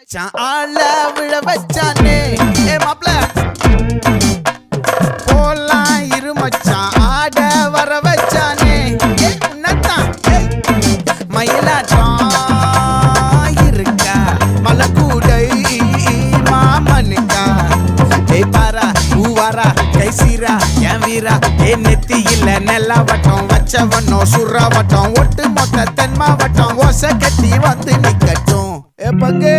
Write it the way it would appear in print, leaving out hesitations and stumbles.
வச்சான் ஆள விழ வச்சானே ஏ மாப்ள போலாம் இரு மச்சான் ஆட வர வச்சானே ஏ உன்னதான் மயிலாட்டம் இருக்கா மலக்கூடை மாமனுக்கா ஏ பாரா ஊவாரா கைசீரா என் வீரா ஏ நெத்தி இல்ல நெல்லாவட்டம் வச்சவனோ சுறாவட்டம் ஒட்டு மொத்த தென் மாவட்டம் ஓசை கட்டி வந்து நிக்கட்டும் ஏ பங்கே